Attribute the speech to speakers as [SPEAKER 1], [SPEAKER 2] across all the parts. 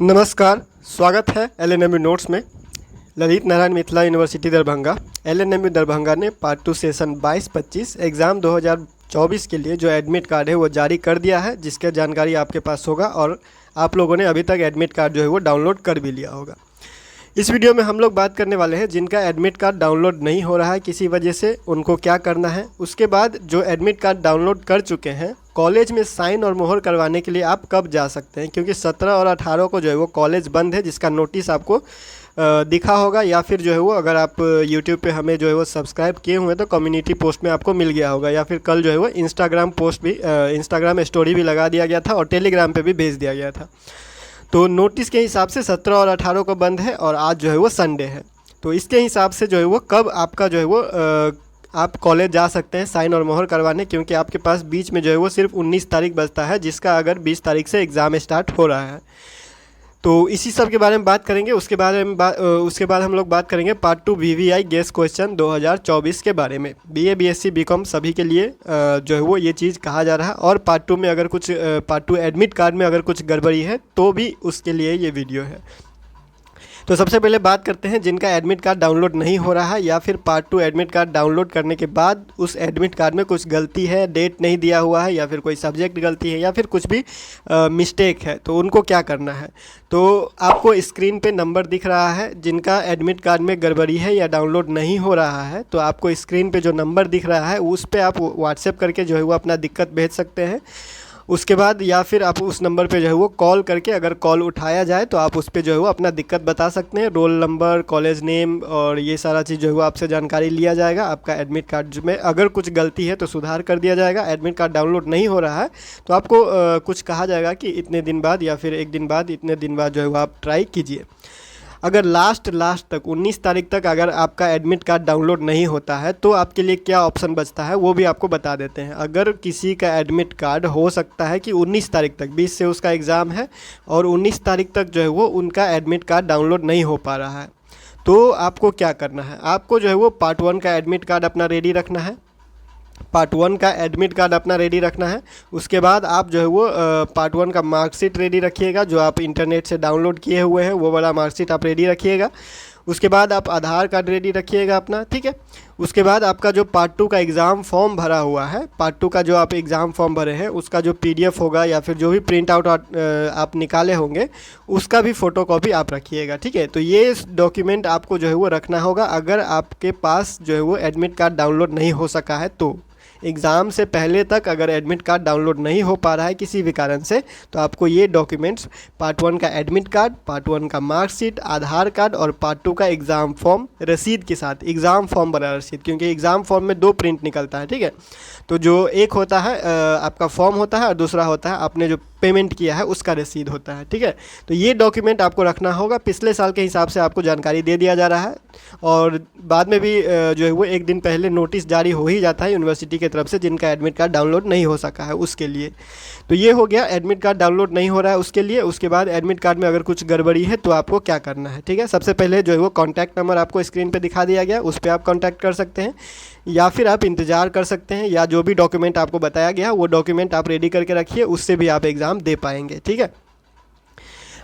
[SPEAKER 1] नमस्कार, स्वागत है एलएनएमयू नोट्स में। ललित नारायण मिथिला यूनिवर्सिटी दरभंगा, एलएनएमयू दरभंगा ने पार्ट 2 सेशन 22-25 एग्ज़ाम 2024 के लिए जो एडमिट कार्ड है वो जारी कर दिया है, जिसकी जानकारी आपके पास होगा और आप लोगों ने अभी तक एडमिट कार्ड जो है वो डाउनलोड कर भी लिया होगा। इस वीडियो में हम लोग बात करने वाले हैं जिनका एडमिट कार्ड डाउनलोड नहीं हो रहा है किसी वजह से, उनको क्या करना है। उसके बाद जो एडमिट कार्ड डाउनलोड कर चुके हैं, कॉलेज में साइन और मोहर करवाने के लिए आप कब जा सकते हैं, क्योंकि 17 और 18 को जो है वो कॉलेज बंद है, जिसका नोटिस आपको दिखा होगा, या फिर जो है वो अगर आप यूट्यूब पे हमें जो है वो सब्सक्राइब किए हुए तो कम्युनिटी पोस्ट में आपको मिल गया होगा, या फिर कल जो है वो इंस्टाग्राम पोस्ट भी इंस्टाग्राम स्टोरी भी लगा दिया गया था और टेलीग्राम पे भी भेज दिया गया था। तो नोटिस के हिसाब से 17 और 18 को बंद है और आज जो है वो संडे है। तो इसके हिसाब से जो है वो कब आपका जो है वो आप कॉलेज जा सकते हैं साइन और मोहर करवाने, क्योंकि आपके पास बीच में जो है वो सिर्फ 19 तारीख बचता है, जिसका अगर 20 तारीख से एग्ज़ाम स्टार्ट हो रहा है। तो इसी सब के बारे में बात करेंगे। उसके बाद हम लोग बात करेंगे पार्ट 2 वीवीआई गेस क्वेश्चन 2024 के बारे में। बीए बीएससी बीकॉम सभी के लिए जो है वो ये चीज़ कहा जा रहा है। और पार्ट 2 में अगर कुछ पार्ट 2 एडमिट कार्ड में अगर कुछ गड़बड़ी है तो भी उसके लिए ये वीडियो है। तो सबसे पहले बात करते हैं जिनका एडमिट कार्ड डाउनलोड नहीं हो रहा है, या फिर पार्ट 2 एडमिट कार्ड डाउनलोड करने के बाद उस एडमिट कार्ड में कुछ गलती है, डेट नहीं दिया हुआ है, या फिर कोई सब्जेक्ट गलती है, या फिर कुछ भी मिस्टेक है, तो उनको क्या करना है। तो आपको स्क्रीन पे नंबर दिख रहा है, जिनका एडमिट कार्ड में गड़बड़ी है या डाउनलोड नहीं हो रहा है, तो आपको स्क्रीन पे जो नंबर दिख रहा है उस पर आप व्हाट्सएप करके जो है वो अपना दिक्कत भेज सकते हैं। उसके बाद या फिर आप उस नंबर पे जो है वो कॉल करके, अगर कॉल उठाया जाए तो आप उस पे जो है वो अपना दिक्कत बता सकते हैं। रोल नंबर, कॉलेज नेम और ये सारा चीज़ जो है वो आपसे जानकारी लिया जाएगा। आपका एडमिट कार्ड में अगर कुछ गलती है तो सुधार कर दिया जाएगा। एडमिट कार्ड डाउनलोड नहीं हो रहा है तो आपको कुछ कहा जाएगा कि इतने दिन बाद या फिर एक दिन बाद, इतने दिन बाद जो है वो आप ट्राई कीजिए। अगर लास्ट तक 19 तारीख तक अगर आपका एडमिट कार्ड डाउनलोड नहीं होता है तो आपके लिए क्या ऑप्शन बचता है वो भी आपको बता देते हैं। अगर किसी का एडमिट कार्ड हो सकता है कि 19 तारीख तक, 20 से उसका एग्ज़ाम है और 19 तारीख तक जो है वो उनका एडमिट कार्ड डाउनलोड नहीं हो पा रहा है, तो आपको क्या करना है। आपको जो है वो पार्ट 1 का एडमिट कार्ड अपना रेडी रखना है। पार्ट 1 का एडमिट कार्ड अपना रेडी रखना है। उसके बाद आप जो है वो पार्ट 1 का मार्कशीट रेडी रखिएगा, जो आप इंटरनेट से डाउनलोड किए हुए हैं वो वाला मार्कशीट आप रेडी रखिएगा। उसके बाद आप आधार कार्ड रेडी रखिएगा अपना, ठीक है। उसके बाद आपका जो पार्ट 2 का एग्ज़ाम फॉर्म भरा हुआ है, पार्ट 2 का जो आप एग्ज़ाम फॉर्म भरे हैं उसका जो PDF होगा या फिर जो भी प्रिंट आउट आप निकाले होंगे उसका भी फ़ोटोकॉपी आप रखिएगा, ठीक है। तो ये डॉक्यूमेंट आपको जो है वो रखना होगा अगर आपके पास जो है वो एडमिट कार्ड डाउनलोड नहीं हो सका है तो। एग्ज़ाम से पहले तक अगर एडमिट कार्ड डाउनलोड नहीं हो पा रहा है किसी भी कारण से, तो आपको ये डॉक्यूमेंट्स पार्ट 1 का एडमिट कार्ड, पार्ट 1 का मार्कशीट, आधार कार्ड और पार्ट 2 का एग्ज़ाम फॉर्म रसीद के साथ, एग्ज़ाम फॉर्म बना रसीद, क्योंकि एग्ज़ाम फॉर्म में 2 प्रिंट निकलता है, ठीक है। तो जो एक होता है आपका फॉर्म होता है और दूसरा होता है आपने जो पेमेंट किया है उसका रसीद होता है, ठीक है। तो ये डॉक्यूमेंट आपको रखना होगा। पिछले साल के हिसाब से आपको जानकारी दे दिया जा रहा है और बाद में भी जो है वो एक दिन पहले नोटिस जारी हो ही जाता है यूनिवर्सिटी की तरफ से जिनका एडमिट कार्ड डाउनलोड नहीं हो सका है उसके लिए। तो ये हो गया, एडमिट कार्ड डाउनलोड नहीं हो रहा है उसके लिए। उसके बाद एडमिट कार्ड में अगर कुछ गड़बड़ी है तो आपको क्या करना है, ठीक है। सबसे पहले जो है वो कॉन्टैक्ट नंबर आपको स्क्रीन पर दिखा दिया गया, उस पर आप कॉन्टैक्ट कर सकते हैं या फिर आप इंतज़ार कर सकते हैं, या जो भी डॉक्यूमेंट आपको बताया गया वो डॉक्यूमेंट आप रेडी करके रखिए, उससे भी आप एग्ज़ाम दे पाएंगे, ठीक है।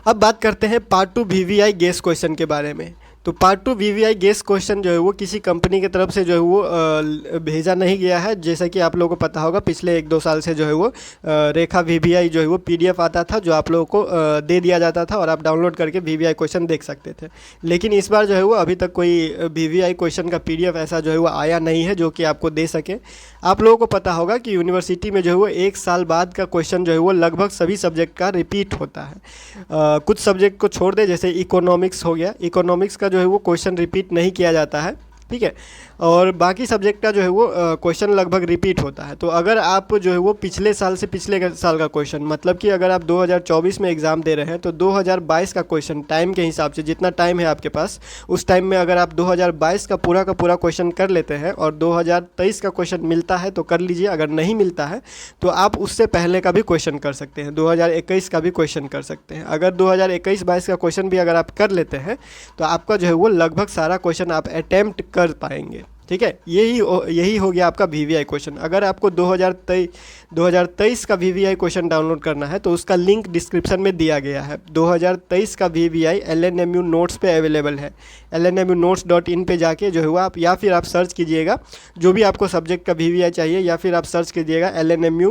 [SPEAKER 1] अब बात करते हैं पार्ट 2 VVI गेस क्वेश्चन के बारे में। तो पार्ट 2 VVI गेस क्वेश्चन जो है वो किसी कंपनी की तरफ से जो है वो भेजा नहीं गया है। जैसा कि आप लोगों को पता होगा पिछले 1-2 साल से जो है वो रेखा VVI जो है वो PDF आता था, जो आप लोगों को दे दिया जाता था और आप डाउनलोड करके VVI क्वेश्चन देख सकते थे। लेकिन इस बार जो है वो अभी तक कोई VVI क्वेश्चन का PDF ऐसा जो है वो आया नहीं है जो कि आपको दे सके। आप लोगों को पता होगा कि यूनिवर्सिटी में जो है वो 1 साल बाद का क्वेश्चन जो है वो लगभग सभी सब्जेक्ट का रिपीट होता है। कुछ सब्जेक्ट को छोड़ दे, जैसे इकोनॉमिक्स हो गया, इकोनॉमिक्स का जो है वो क्वेश्चन रिपीट नहीं किया जाता है, ठीक है। और बाकी सब्जेक्ट का जो है वो क्वेश्चन लगभग रिपीट होता है। तो अगर आप जो है वो पिछले साल से पिछले साल का क्वेश्चन, मतलब कि अगर आप 2024 में एग्ज़ाम दे रहे हैं तो 2022 का क्वेश्चन टाइम के हिसाब से, जितना टाइम है आपके पास उस टाइम में अगर आप 2022 का पूरा क्वेश्चन कर लेते हैं और 2023 का क्वेश्चन मिलता है तो कर लीजिए, अगर नहीं मिलता है तो आप उससे पहले का भी क्वेश्चन कर सकते हैं, 2021 का भी क्वेश्चन कर सकते हैं। अगर 2021-22 का क्वेश्चन भी अगर आप कर लेते हैं तो आपका जो है वो लगभग सारा क्वेश्चन आप अटैम्प्ट कर पाएंगे। ठीक है। यही हो गया आपका VVI क्वेश्चन। अगर आपको 2023 का VVI क्वेश्चन डाउनलोड करना है तो उसका लिंक डिस्क्रिप्शन में दिया गया है। 2023 का VVI LNMU नोट्स पे अवेलेबल है। lnmunotes.in पे जाके जो है वो आप, या फिर आप सर्च कीजिएगा जो भी आपको सब्जेक्ट का VVI चाहिए, या फिर आप सर्च कीजिएगा LNMU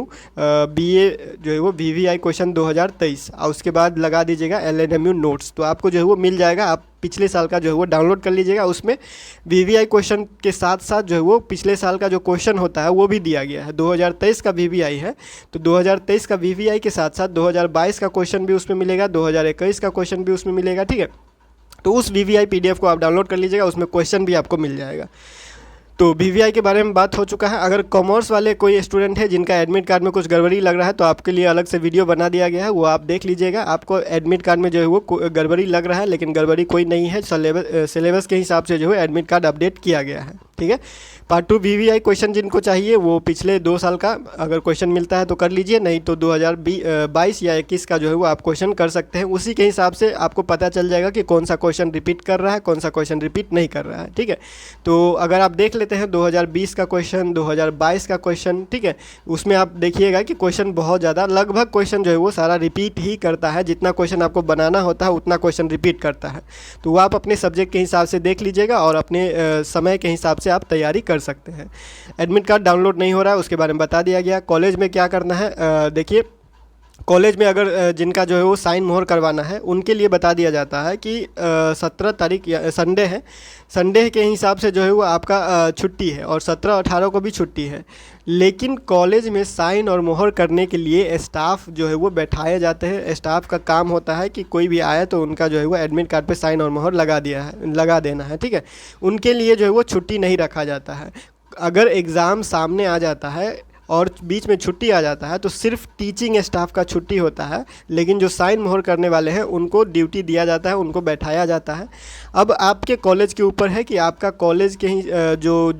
[SPEAKER 1] BA जो है वो VVI क्वेश्चन 2023 और उसके बाद लगा दीजिएगा LNMU नोट्स, तो आपको जो है वो मिल जाएगा। आप पिछले साल का जो है वो डाउनलोड कर लीजिएगा। उसमें VVI क्वेश्चन के साथ साथ जो है वो पिछले साल का जो क्वेश्चन होता है वो भी दिया गया है। 2023 का VVI है तो 2023 का VVI के साथ साथ 2022 का क्वेश्चन भी उसमें मिलेगा, 2021 का क्वेश्चन भी उसमें मिलेगा, ठीक है। तो उस VVI PDF को आप डाउनलोड कर लीजिएगा, उसमें क्वेश्चन भी आपको मिल जाएगा। तो VVI के बारे में बात हो चुका है। अगर कॉमर्स वाले कोई स्टूडेंट है जिनका एडमिट कार्ड में कुछ गड़बड़ी लग रहा है तो आपके लिए अलग से वीडियो बना दिया गया है, वो आप देख लीजिएगा। आपको एडमिट कार्ड में जो है वो गड़बड़ी लग रहा है, लेकिन गड़बड़ी कोई नहीं है, सिलेबस के हिसाब से जो है एडमिट कार्ड अपडेट किया गया है, ठीक है। पार्ट 2 VVI क्वेश्चन जिनको चाहिए वो पिछले 2 साल का अगर क्वेश्चन मिलता है तो कर लीजिए, नहीं तो 2022 या 21 का जो है वो आप क्वेश्चन कर सकते हैं। उसी के हिसाब से आपको पता चल जाएगा कि कौन सा क्वेश्चन रिपीट कर रहा है, कौन सा क्वेश्चन रिपीट नहीं कर रहा है, ठीक है। तो अगर आप देख लेते हैं 2020 का क्वेश्चन, 2022 का क्वेश्चन, ठीक है, उसमें आप देखिएगा कि क्वेश्चन बहुत ज़्यादा, लगभग क्वेश्चन जो है वो सारा रिपीट ही करता है। जितना क्वेश्चन आपको बनाना होता है उतना क्वेश्चन रिपीट करता है। तो वो आप अपने सब्जेक्ट के हिसाब से देख लीजिएगा और अपने समय के हिसाब से आप तैयारी कर सकते हैं। एडमिट कार्ड डाउनलोड नहीं हो रहा है उसके बारे में बता दिया गया। कॉलेज में क्या करना है, देखिए कॉलेज में अगर जिनका जो है वो साइन मोहर करवाना है उनके लिए बता दिया जाता है कि 17 तारीख या संडे है, संडे के हिसाब से जो है वो आपका छुट्टी है और 17-18 को भी छुट्टी है। लेकिन कॉलेज में साइन और मोहर करने के लिए स्टाफ जो है वो बैठाए जाते हैं। स्टाफ का काम होता है कि कोई भी आए तो उनका जो है वो एडमिट कार्ड पे साइन और मोहर लगा देना है, ठीक है। उनके लिए जो है वो छुट्टी नहीं रखा जाता है। अगर एग्ज़ाम सामने आ जाता है और बीच में छुट्टी आ जाता है तो सिर्फ टीचिंग स्टाफ का छुट्टी होता है, लेकिन जो साइन मोहर करने वाले हैं उनको ड्यूटी दिया जाता है, उनको बैठाया जाता है। अब आपके कॉलेज के ऊपर है कि आपका कॉलेज के ही जो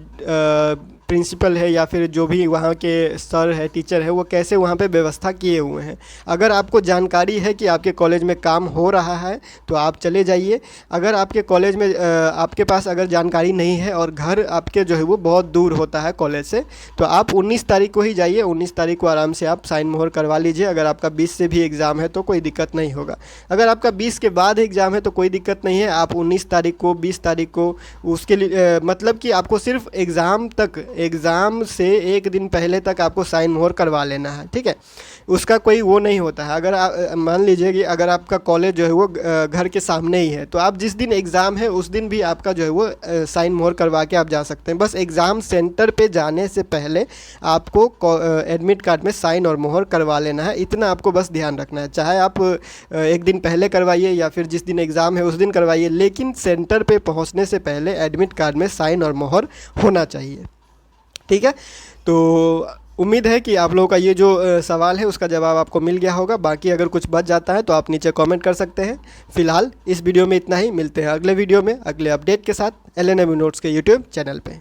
[SPEAKER 1] प्रिंसिपल है या फिर जो भी वहाँ के सर है, टीचर है, वो कैसे वहाँ पे व्यवस्था किए हुए हैं। अगर आपको जानकारी है कि आपके कॉलेज में काम हो रहा है तो आप चले जाइए। अगर आपके कॉलेज में आपके पास अगर जानकारी नहीं है और घर आपके जो है वो बहुत दूर होता है कॉलेज से, तो आप 19 तारीख को ही जाइए। 19 तारीख को आराम से आप साइन मोहर करवा लीजिए। अगर आपका 20 से भी एग्ज़ाम है तो कोई दिक्कत नहीं होगा। अगर आपका 20 के बाद एग्ज़ाम है तो कोई दिक्कत नहीं है। आप 19 तारीख को, 20 तारीख को उसके लिए मतलब कि आपको सिर्फ एग्ज़ाम से एक दिन पहले तक आपको साइन मोहर करवा लेना है, ठीक है। उसका कोई वो नहीं होता है। अगर आप मान लीजिए कि अगर आपका कॉलेज जो है वो घर के सामने ही है तो आप जिस दिन एग्ज़ाम है उस दिन भी आपका जो है वो साइन मोहर करवा के आप जा सकते हैं। बस एग्ज़ाम सेंटर पे जाने से पहले आपको एडमिट कार्ड में साइन और मोहर करवा लेना है। इतना आपको बस ध्यान रखना है। चाहे आप एक दिन पहले करवाइए या फिर जिस दिन एग्ज़ाम है उस दिन करवाइए, लेकिन सेंटर पे पहुंचने से पहले एडमिट कार्ड में साइन और मोहर होना चाहिए, ठीक है। तो उम्मीद है कि आप लोगों का ये जो सवाल है उसका जवाब आपको मिल गया होगा। बाकी अगर कुछ बच जाता है तो आप नीचे कमेंट कर सकते हैं। फिलहाल इस वीडियो में इतना ही। मिलते हैं अगले वीडियो में अगले अपडेट के साथ LNMU नोट्स के यूट्यूब चैनल पे।